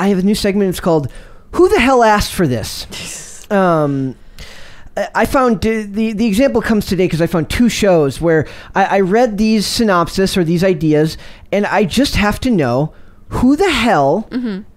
I have a new segment. It's called "Who the Hell Asked for This?" I found the example comes today because I found 2 shows where I read these synopsis or these ideas, and I just have to know who the hell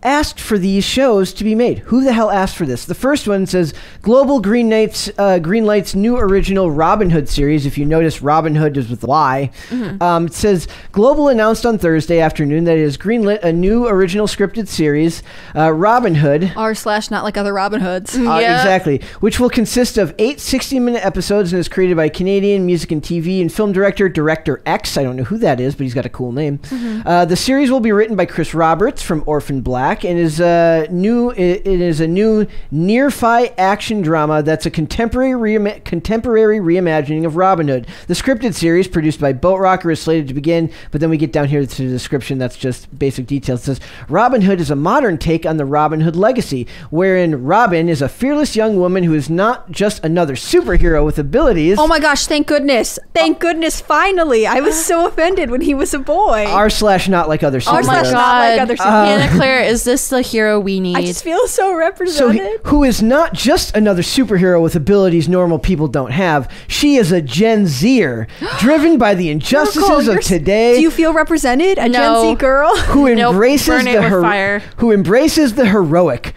asked for these shows to be made. Who the hell asked for this? The first one says Global Greenlight's new original Robin Hood series. If you notice, Robin Hood is with Y. It says Global announced on Thursday afternoon that it has greenlit a new original scripted series, Robin Hood. r/not like other Robin Hoods. Exactly. Which will consist of 8 60-minute episodes and is created by Canadian music and TV and film director X. I don't know who that is, but he's got a cool name. The series will be written by Chris Roberts from Orphan Black and is a new near-fi action drama that's a contemporary reimagining of Robin Hood. The scripted series, produced by Boat Rocker, is slated to begin, but then we get down here to the description. That's just basic details. It says Robin Hood is a modern take on the Robin Hood legacy, wherein Robin is a fearless young woman who is not just another superhero with abilities. Oh my gosh, thank goodness. Thank goodness, finally. I was so offended when he was a boy. r/not like other superheroes. Not like other superheroes. Hannah Claire, is this the hero we need? I just feel so represented. Who is not just another superhero with abilities normal people don't have. She is a Gen Zer, driven by the injustices of today. Do you feel represented? A Gen Z girl? Who embraces fire. Who embraces the heroic.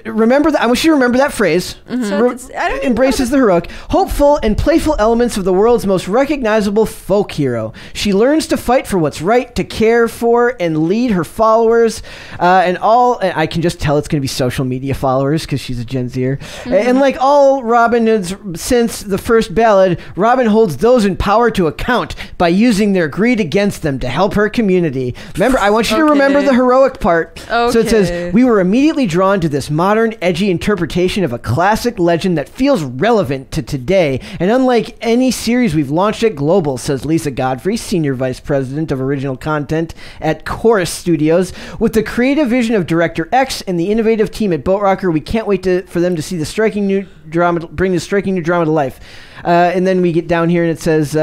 Remember that. I want you to remember that phrase. Embraces the heroic, hopeful, and playful elements of the world's most recognizable folk hero. She learns to fight for what's right, to care for and lead her followers, and I can just tell it's going to be social media followers because she's a Gen Zer. And like all Robin Hoods since the first ballad, Robin holds those in power to account by using their greed against them to help her community. Remember, I want you to remember the heroic part. So it says, we were immediately drawn to this modern, edgy interpretation of a classic legend that feels relevant to today, and unlike any series we've launched at Global, says Lisa Godfrey, Senior Vice President of Original Content at Chorus Studios. With the creative vision of Director X and the innovative team at Boat Rocker, we can't wait for them to see the striking new drama, bring this striking new drama to life. And then we get down here and it says,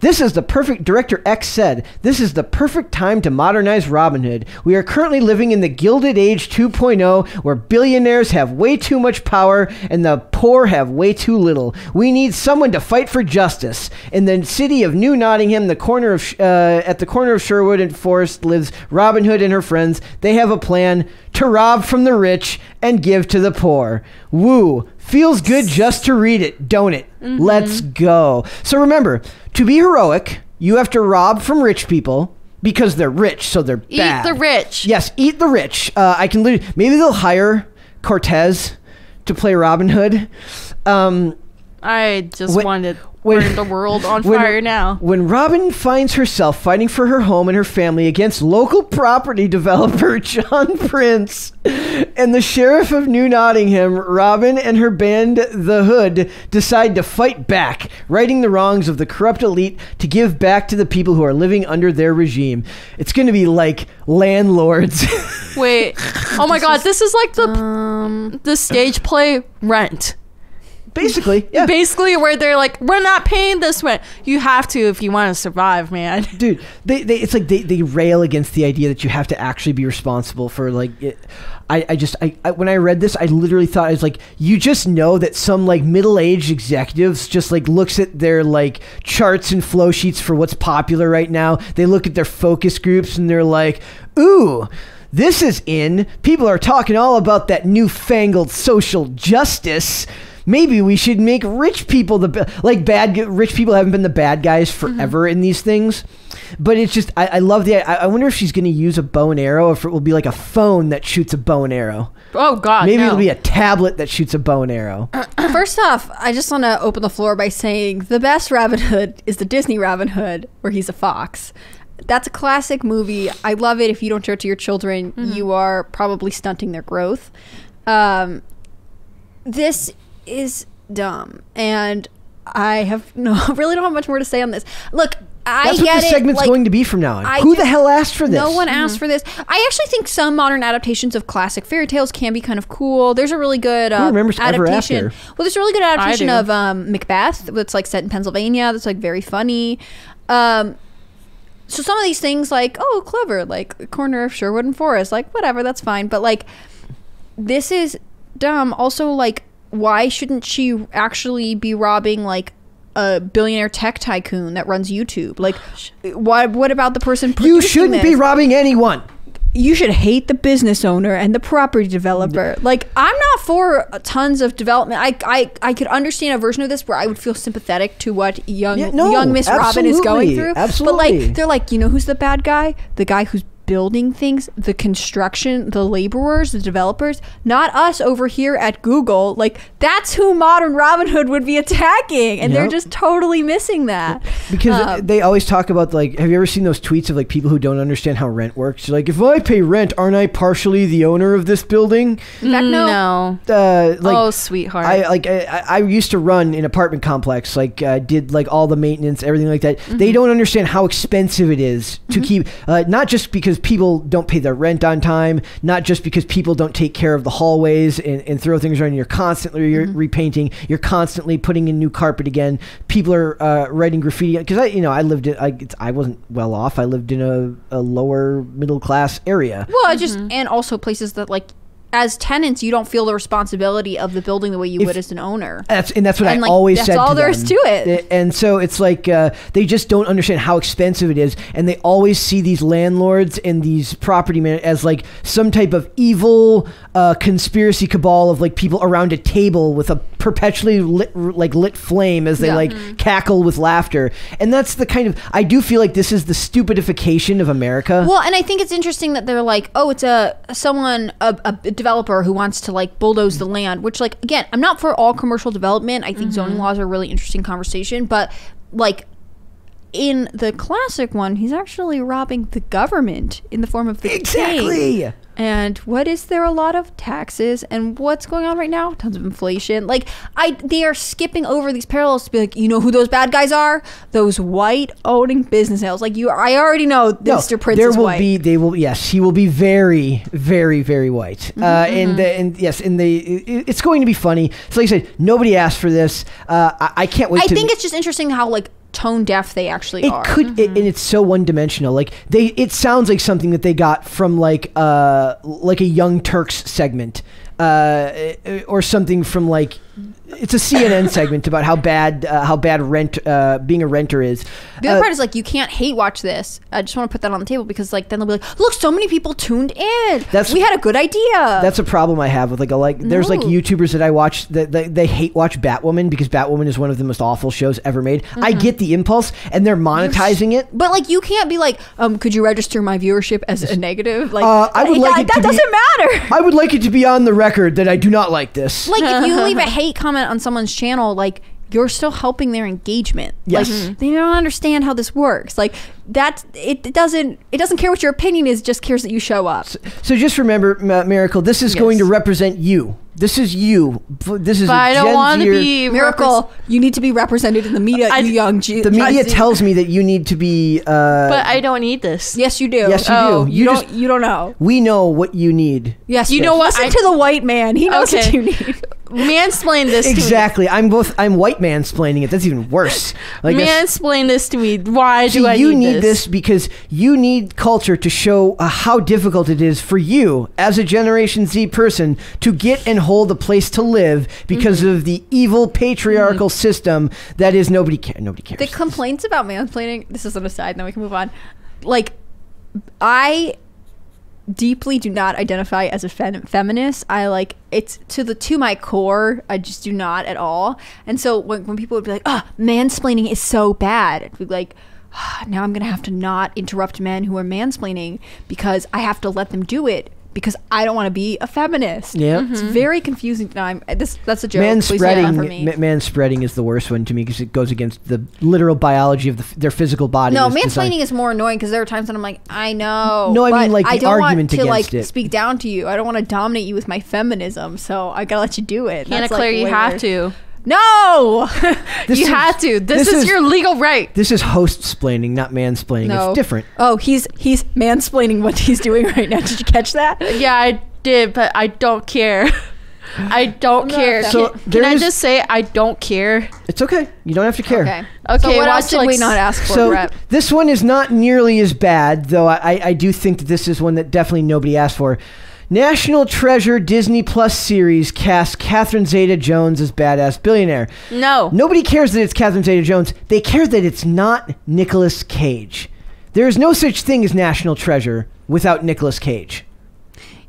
this is the perfect, Director X said, this is the perfect time to modernize Robin Hood. We are currently living in the Gilded Age 2.0, where billionaires have way too much power and the poor have way too little. We need someone to fight for justice. In the city of New Nottingham, at the corner of Sherwood and Forest, lives Robin Hood and her friends. They have a plan to rob from the rich and give to the poor. Woo. Feels good just to read it, don't it? Let's go. So remember, to be heroic, you have to rob from rich people because they're rich, so they're bad. Eat the rich. Yes, eat the rich. I can literally, maybe they'll hire Cortez to play Robin Hood. I just wanted to burn the world on fire now. When Robin finds herself fighting for her home and her family against local property developer John Prince and the sheriff of New Nottingham, Robin and her band, The Hood, decide to fight back, righting the wrongs of the corrupt elite to give back to the people who are living under their regime. It's going to be like landlords. Wait. Oh my God. This is like the stage play Rent. Basically, yeah. Basically, where they're like, we're not paying this rent. You have to if you want to survive, man. Dude, it's like they rail against the idea that you have to actually be responsible for like it. I when I read this, I literally thought, I was like, you just know that some like middle-aged executives just like looks at their like charts and flow sheets for what's popular right now. They look at their focus groups and they're like, ooh, this is in. People are talking all about that newfangled social justice. Maybe we should make rich people rich people haven't been the bad guys forever in these things. But it's just, I love I wonder if she's going to use a bow and arrow, or if it will be like a phone that shoots a bow and arrow. Oh, God, Maybe it'll be a tablet that shoots a bow and arrow. First off, I just want to open the floor by saying the best Robin Hood is the Disney Robin Hood, where he's a fox. That's a classic movie. I love it. If you don't show it to your children, you are probably stunting their growth. This is dumb, and I really don't have much more to say on this. Look, That's what this segment's going to be from now on. Who the hell asked for this? No one asked for this. I actually think some modern adaptations of classic fairy tales can be kind of cool. There's a really good adaptation. Well, there's a really good adaptation of Macbeth that's like set in Pennsylvania. That's like very funny. so some of these things like, oh, clever, like a corner of Sherwood and Forest, like whatever, that's fine. But like, this is dumb. Also, like, why shouldn't she actually be robbing like a billionaire tech tycoon that runs YouTube? Like, what about the person producing You shouldn't be robbing anyone. You should hate the business owner and the property developer. Like, I'm not for tons of development. I could understand a version of this where I would feel sympathetic to what young Miss Robin is going through. Absolutely. But like, they're like, you know who's the bad guy? The guy who's building things, the construction, the laborers, the developers, not us over here at Google. Like, that's who modern Robin Hood would be attacking, and they're just totally missing that. Because they always talk about, like, have you ever seen those tweets of like people who don't understand how rent works? Like, if I pay rent, aren't I partially the owner of this building? In fact, no. Like, oh, sweetheart. I used to run an apartment complex, like did like all the maintenance, everything like that. They don't understand how expensive it is to keep, not just because people don't pay their rent on time, not just because people don't take care of the hallways and throw things around. You're constantly repainting. You're constantly putting in new carpet again. People are writing graffiti. Because I lived in, I wasn't well off. I lived in a lower middle class area. Well, and also places that like, as tenants, you don't feel the responsibility of the building the way you would as an owner. That's what I always said to them. That's all there is to it. And so it's like they just don't understand how expensive it is, and they always see these landlords and these property managers as like some type of evil conspiracy cabal of like people around a table with a perpetually lit flame as they cackle with laughter. And that's the kind of, I do feel like this is the stupidification of America. Well, and I think it's interesting that they're like, oh, it's a developer who wants to like bulldoze the land, which, like, again, I'm not for all commercial development. I think zoning laws are a really interesting conversation, but like in the classic one, he's actually robbing the government in the form of the king. And what is there? A lot of taxes, and what's going on right now? Tons of inflation. Like, they are skipping over these parallels to be like, you know who those bad guys are? Those white owning business sales. Like, I already know Mr. Prince is white. Yes, he will be very, very, very white. It's going to be funny. So like I said, nobody asked for this. I can't wait. I think it's just interesting how like tone deaf they actually are. And it's so one-dimensional. Like it sounds like something that they got from like a Young Turks segment or something from like, it's a CNN segment about how bad rent being a renter is. The other part is like, you can't hate watch this. I just want to put that on the table because like then they'll be like, look, so many people tuned in. We had a good idea. That's a problem I have with there's like YouTubers that I watch that they hate watch Batwoman because Batwoman is one of the most awful shows ever made. I get the impulse and they're monetizing it, but like you can't be like, could you register my viewership as a negative? Like I would like that doesn't matter. I would like it to be on the record that I do not like this. Like if you leave a hate comment on someone's channel, like you're still helping their engagement. Yes. Like they don't understand how this works. Like it doesn't care what your opinion is, just cares that you show up. So just remember, Miracle, this is going to represent you. This is you. This is but I don't want to be Miracle. You need to be represented in the media, you young G. The media tells me that you need to be. But I don't need this. Yes, you do. Yes, you do. You don't know. We know what you need. Yes, you know what? Listen to the white man. He knows what you need. Mansplain this exactly. to me. I'm white mansplaining it. That's even worse. Like mansplain this to me. Why do I you need this? Because you need culture to show how difficult it is for you as a Generation Z person to get and hold a place to live because of the evil patriarchal system that is nobody cares. The complaints about mansplaining, this is an aside, then we can move on. Like, I deeply do not identify as a feminist. I like it's to my core. I just do not at all. And so when people would be like, mansplaining is so bad, it'd be like, now I'm gonna have to not interrupt men who are mansplaining because I have to let them do it because I don't want to be a feminist. Yeah, it's very confusing. No, that's a joke. Manspreading is the worst one to me because it goes against the literal biology of their physical body. No, mansplaining is more annoying because there are times when I'm like, I know. No, I mean like the argument against it. I don't want to speak down to you. I don't want to dominate you with my feminism. So I gotta let you do it. Hannah Claire, you have to. No, you had to. This is your legal right. This is host-splaining, not mansplaining. No. It's different. Oh, he's mansplaining what he's doing right now. Did you catch that? Yeah, I did, but I don't care. I don't care. So can I just say I don't care? It's okay. You don't have to care. Okay. Okay, So what else did we not ask for, So Brett? this one is not nearly as bad, though I do think that this is one that definitely nobody asked for. National Treasure Disney Plus series casts Catherine Zeta-Jones as badass billionaire. No. Nobody cares that it's Catherine Zeta-Jones. They care that it's not Nicolas Cage. There is no such thing as National Treasure without Nicolas Cage.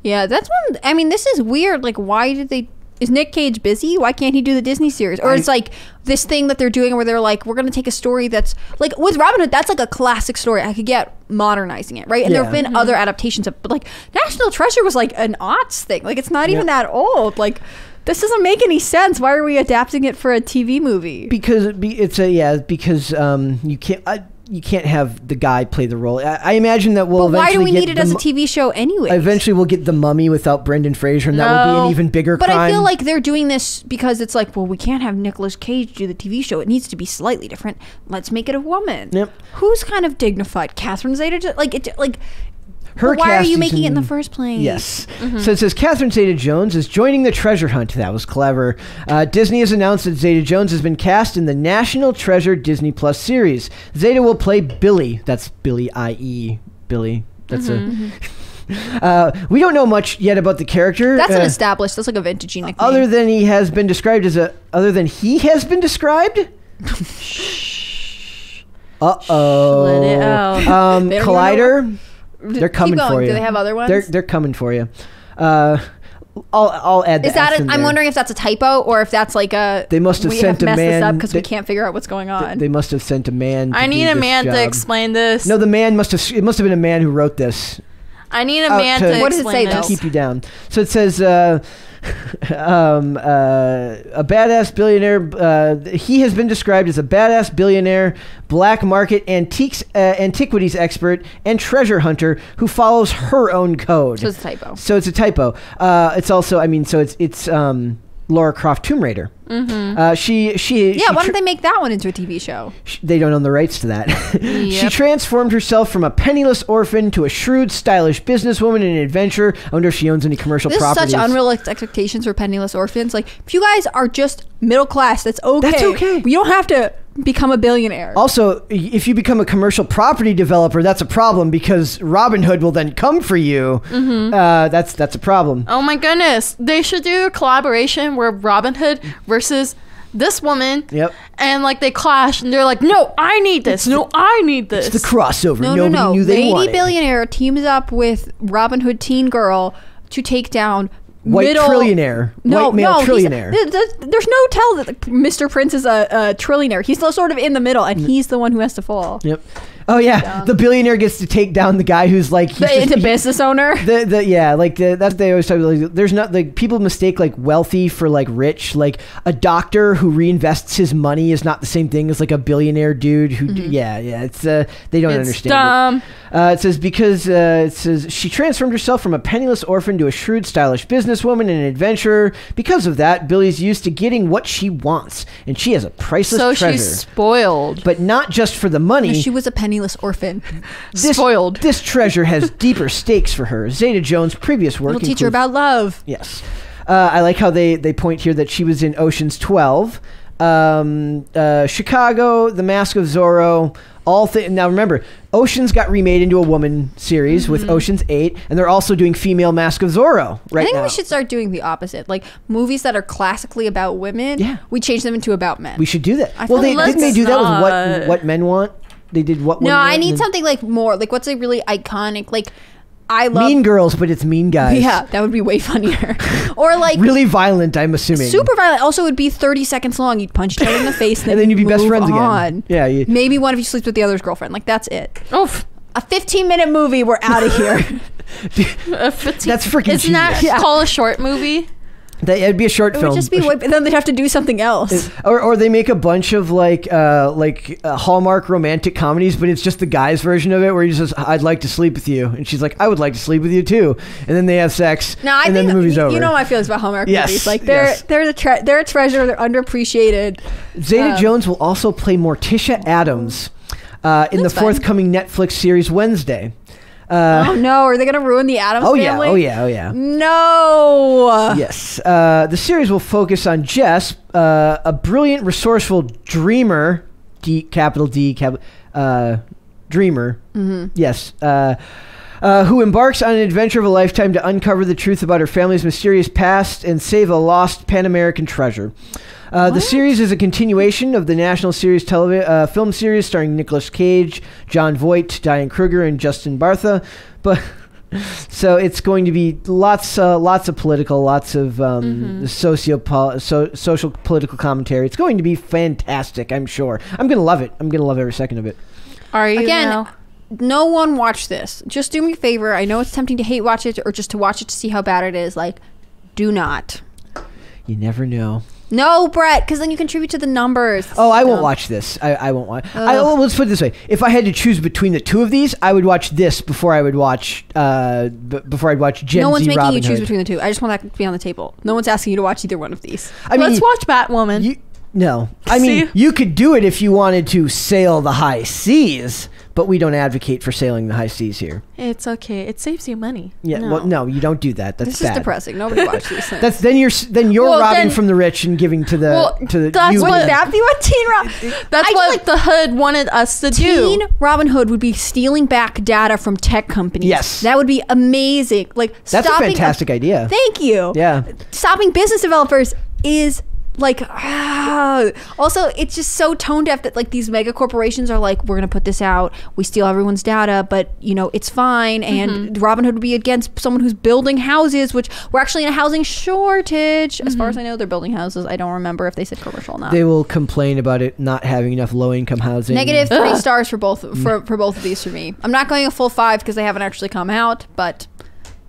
Yeah, that's one. I mean, this is weird. Like, why did they? Is Nick Cage busy? Why can't he do the Disney series? Or it's like this thing that they're doing where they're like, we're going to take a story that's like with Robin Hood. That's like a classic story. I could get modernizing it, right? And there have been other adaptations of, but like National Treasure was like an aughts thing. Like it's not even that old. Like this doesn't make any sense. Why are we adapting it for a TV movie? Because you can't have the guy play the role. I imagine that we'll. But why do we need it as a TV? TV show anyway? Eventually, we'll get The Mummy without Brendan Fraser, and that will be an even bigger crime. But I feel like they're doing this because it's like, well, we can't have Nicolas Cage do the TV show. It needs to be slightly different. Let's make it a woman. Yep. Who's kind of dignified? Catherine Zeta? Her why are you casting's making it in the first place? Yes. So it says Catherine Zeta-Jones is joining the treasure hunt. That was clever. Disney has announced that Zeta-Jones has been cast in the National Treasure Disney Plus series. Zeta will play Billy. That's Billy, i.e. Billy. That's we don't know much yet about the character. That's an established. That's like a vintagey nickname. Other than he has been described as a. Other than he has been described. Uh-oh. Let it out. Collider. They're coming for you. Do they have other ones? They're coming for you. I'll add. Is that? I'm wondering if that's a typo or if that's like a. They must have sent a man. This up because we can't figure out what's going on. They must have sent a man. I need a man to explain this. No, the man must have. It must have been a man who wrote this. I need a man to. What does it say this. though? To keep you down. So it says. A badass billionaire. He has been described as a badass billionaire, black market antiquities expert, and treasure hunter who follows her own code. So it's a typo. It's also. I mean, so it's Lara Croft Tomb Raider. Mm-hmm. Why don't they make that one into a TV show? They don't own the rights to that. She transformed herself from a penniless orphan to a shrewd, stylish businesswoman and an adventurer. I wonder if she owns any commercial properties. This is such unrealistic expectations for penniless orphans. Like, if you guys are just middle class, that's okay. That's okay. You don't have to become a billionaire. Also, if you become a commercial property developer, that's a problem because Robin Hood will then come for you. That's a problem. Oh my goodness. They should do a collaboration where Robin Hood versus this woman. Yep. And like they clash and they're like, no, I need this. No, I need this. It's the crossover. No. Nobody knew they wanted. Lady Billionaire teams up with Robin Hood Teen Girl to take down White trillionaire. White male trillionaire. There's no tell that Mr. Prince is a trillionaire. He's still sort of in the middle, and he's the one who has to fall. Yep. Oh yeah, the billionaire gets to take down the guy who's like the business owner. That's they always talk about. Like, there's not like people mistake like wealthy for like rich. Like a doctor who reinvests his money is not the same thing as like a billionaire dude who. It's they don't understand. Dumb. It says she transformed herself from a penniless orphan to a shrewd, stylish businesswoman and an adventurer. Because of that, Billy's used to getting what she wants, and she has a priceless treasure. So she's spoiled, but not just for the money. No, she was a penniless orphan. Spoiled. This treasure has deeper stakes for her. Zeta-Jones' previous work. It'll teach her about love. Yes. I like how they point here that she was in Ocean's 12, Chicago, The Mask of Zorro. Now remember, Ocean's got remade into a woman series with Ocean's 8, and they're also doing female Mask of Zorro right now. I think we should start doing the opposite. Like movies that are classically about women, we change them into about men. We should do that. Didn't they do that with what men want? They did what? No, I need something like more. Like what's a really iconic? Like I love Mean Girls, but it's mean guys. Yeah, that would be way funnier. Or like really violent. I'm assuming super violent. Also, would be 30 seconds long. You'd punch each other in the face, and then you'd be best friends on. again. Yeah, maybe one of you sleeps with the other's girlfriend. Like that's it. Oof. A 15-minute movie. We're out of here. That's freaking. Isn't that called a short movie? It'd be a short film. It would just be, then they'd have to do something else. Or they make a bunch of like Hallmark romantic comedies, but it's just the guy's version of it, where he says, "I'd like to sleep with you," and she's like, "I would like to sleep with you too," and then they have sex. And then the movie's over. You know my feelings about Hallmark yes, movies. Like they're a treasure. They're underappreciated. Zeta-Jones will also play Morticia Adams in the forthcoming Netflix series Wednesday. Oh no, are they going to ruin the Addams family? Oh yeah. No. Yes. The series will focus on Jess, a brilliant, resourceful dreamer, dreamer. Mm-hmm. Yes. Who embarks on an adventure of a lifetime to uncover the truth about her family's mysterious past and save a lost Pan-American treasure. The series is a continuation of the national series film series starring Nicolas Cage, Jon Voight, Diane Kruger, and Justin Bartha. But so it's going to be lots of political, lots of social political commentary. It's going to be fantastic, I'm sure. I'm going to love it. I'm going to love every second of it. Are you Again, now? No one watch this. Just do me a favor. I know it's tempting to hate watch it or just to watch it to see how bad it is. Like, do not. You never know. No, Brett, because then you contribute to the numbers. Oh, I won't watch this. I won't watch. Let's put it this way: if I had to choose between the two of these, I would watch this before I would watch Gen Z. No one's making Robin you choose Hood. between the two. I just want that to be on the table. No one's asking you to watch either one of these. Let's watch Batwoman. No, I mean you could do it if you wanted to sail the high seas, but we don't advocate for sailing the high seas here. It's okay. It saves you money. Yeah, well, no, you don't do that. That's this bad. is depressing. Nobody watches these things. That's then you're robbing from the rich and giving to the that's you. what that be what Teen Robin? That's what the Hood wanted us to do. Teen Robin Hood would be stealing back data from tech companies. Yes, that would be amazing. Like that's a fantastic idea. Thank you. Yeah, stopping business developers is. Like, also, it's just so tone deaf that like these mega corporations are like, we're gonna put this out, we steal everyone's data, but you know it's fine. And Robin Hood would be against someone who's building houses, which we're actually in a housing shortage. As far as I know, they're building houses. I don't remember if they said commercial or not. They will complain about it not having enough low-income housing. Negative 3 stars for both for both of these for me. I'm not going a full 5 because they haven't actually come out, but.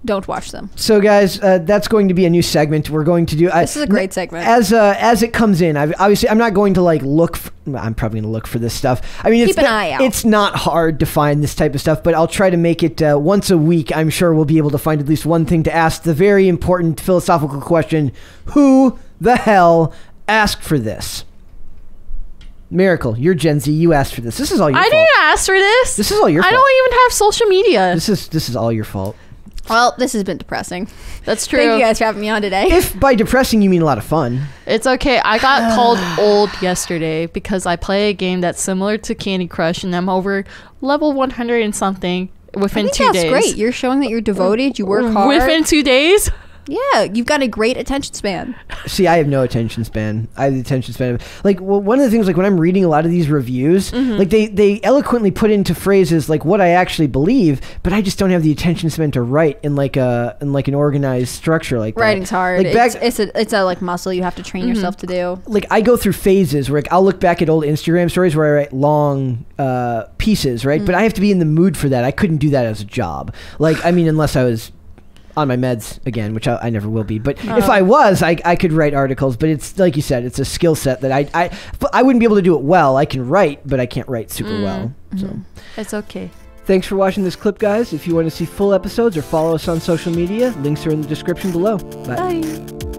Don't watch them. So, guys, that's going to be a new segment. We're going to do. This is a great segment. As it comes in, obviously, I'm not going to like look. I'm probably going to look for this stuff. I mean, keep an eye out. It's not hard to find this type of stuff, but I'll try to make it once a week. I'm sure we'll be able to find at least one thing to ask the very important philosophical question: who the hell asked for this? Miracle, you're Gen Z. You asked for this. This is all your fault. I didn't ask for this. This is all your fault. I don't even have social media. This is all your fault. Well, this has been depressing. That's true. Thank you guys for having me on today. If by depressing you mean a lot of fun. It's okay. I got called old yesterday because I play a game that's similar to Candy Crush and I'm over level 100 and something within 2 days. That's great. You're showing that you're devoted. You work hard. Within 2 days? Yeah, you've got a great attention span. See, I have no attention span. I have the attention span of like one of the things like when I'm reading a lot of these reviews, like they eloquently put into phrases like what I actually believe, but I just don't have the attention span to write in like an organized structure like that. Writing's hard. Like it's a like muscle you have to train yourself to do. Like I go through phases where like, I'll look back at old Instagram stories where I write long pieces, right? But I have to be in the mood for that. I couldn't do that as a job. Like I mean, unless I was on my meds again, which I never will be. But if I was, I could write articles. But it's like you said, it's a skill set that I wouldn't be able to do it well. I can write, but I can't write super well. So it's okay. Thanks for watching this clip, guys. If you want to see full episodes or follow us on social media, links are in the description below. Bye. Bye.